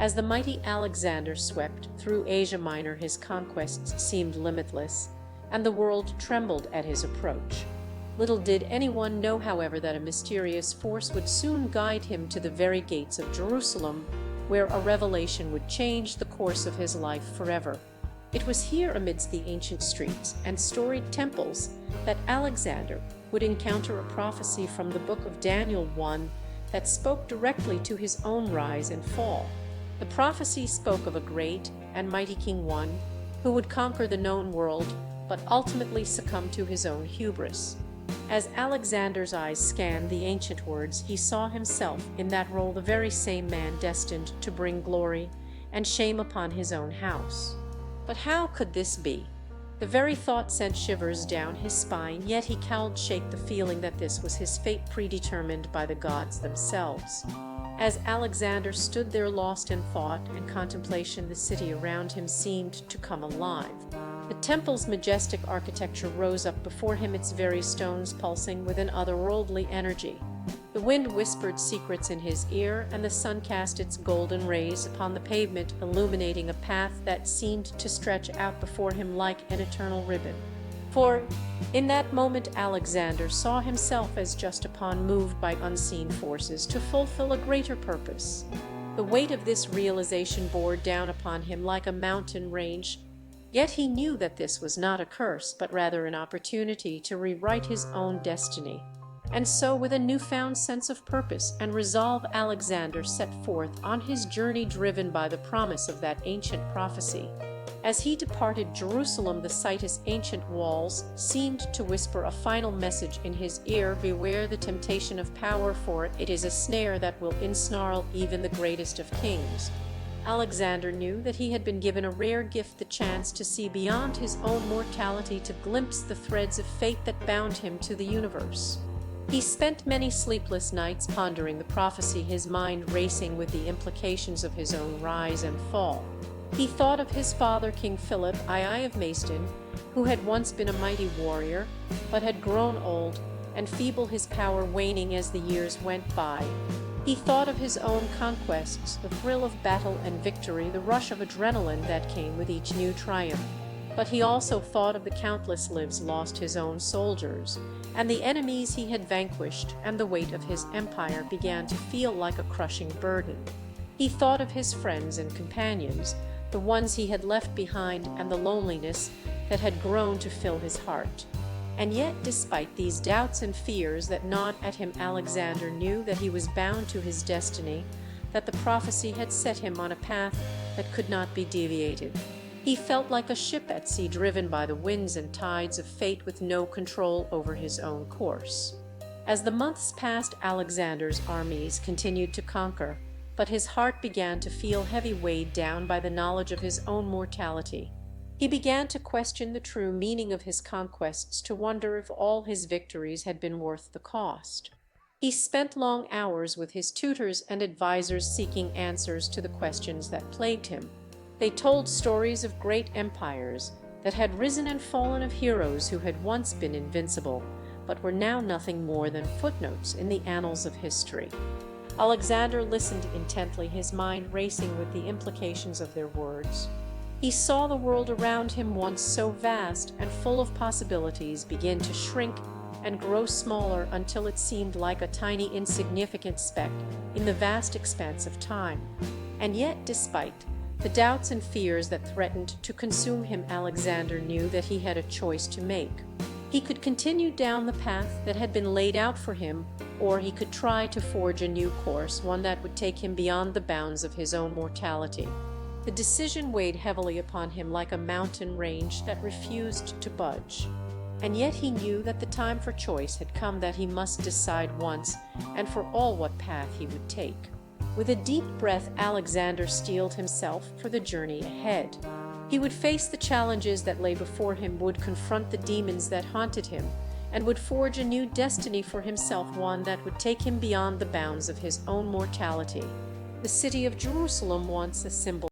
As the mighty Alexander swept through Asia Minor, his conquests seemed limitless, and the world trembled at his approach. Little did anyone know, however, that a mysterious force would soon guide him to the very gates of Jerusalem, where a revelation would change the course of his life forever. It was here, amidst the ancient streets and storied temples, that Alexander would encounter a prophecy from the book of Daniel 1 that spoke directly to his own rise and fall. The prophecy spoke of a great and mighty king, one who would conquer the known world, but ultimately succumb to his own hubris. As Alexander's eyes scanned the ancient words, he saw himself in that role, the very same man destined to bring glory and shame upon his own house. But how could this be? The very thought sent shivers down his spine, yet he cowed shake the feeling that this was his fate, predetermined by the gods themselves. As Alexander stood there lost in thought and contemplation, the city around him seemed to come alive. The temple's majestic architecture rose up before him, its very stones pulsing with an otherworldly energy. The wind whispered secrets in his ear, and the sun cast its golden rays upon the pavement, illuminating a path that seemed to stretch out before him like an eternal ribbon. For in that moment Alexander saw himself as just a pawn moved by unseen forces to fulfill a greater purpose. The weight of this realization bore down upon him like a mountain range, yet he knew that this was not a curse, but rather an opportunity to rewrite his own destiny. And so, with a newfound sense of purpose and resolve, Alexander set forth on his journey, driven by the promise of that ancient prophecy. As he departed Jerusalem, the city's ancient walls seemed to whisper a final message in his ear: beware the temptation of power, for it is a snare that will ensnarl even the greatest of kings. Alexander knew that he had been given a rare gift, the chance to see beyond his own mortality, to glimpse the threads of fate that bound him to the universe. He spent many sleepless nights pondering the prophecy, his mind racing with the implications of his own rise and fall. He thought of his father, King Philip I of Macedon, who had once been a mighty warrior, but had grown old and feeble, his power waning as the years went by. He thought of his own conquests, the thrill of battle and victory, the rush of adrenaline that came with each new triumph. But he also thought of the countless lives lost, his own soldiers, and the enemies he had vanquished, and the weight of his empire began to feel like a crushing burden. He thought of his friends and companions, the ones he had left behind, and the loneliness that had grown to fill his heart. And yet, despite these doubts and fears that gnawed at him, Alexander knew that he was bound to his destiny, that the prophecy had set him on a path that could not be deviated. He felt like a ship at sea, driven by the winds and tides of fate, with no control over his own course. As the months passed, Alexander's armies continued to conquer, but his heart began to feel heavy, weighed down by the knowledge of his own mortality. He began to question the true meaning of his conquests, to wonder if all his victories had been worth the cost. He spent long hours with his tutors and advisors, seeking answers to the questions that plagued him. They told stories of great empires that had risen and fallen, of heroes who had once been invincible, but were now nothing more than footnotes in the annals of history. Alexander listened intently, his mind racing with the implications of their words. He saw the world around him, once so vast and full of possibilities, begin to shrink and grow smaller until it seemed like a tiny, insignificant speck in the vast expanse of time. And yet, despite the doubts and fears that threatened to consume him, Alexander knew that he had a choice to make. He could continue down the path that had been laid out for him, or he could try to forge a new course, one that would take him beyond the bounds of his own mortality. The decision weighed heavily upon him like a mountain range that refused to budge. And yet he knew that the time for choice had come, that he must decide once and for all what path he would take. With a deep breath, Alexander steeled himself for the journey ahead. He would face the challenges that lay before him, would confront the demons that haunted him, and would forge a new destiny for himself, one that would take him beyond the bounds of his own mortality. The city of Jerusalem, once a symbol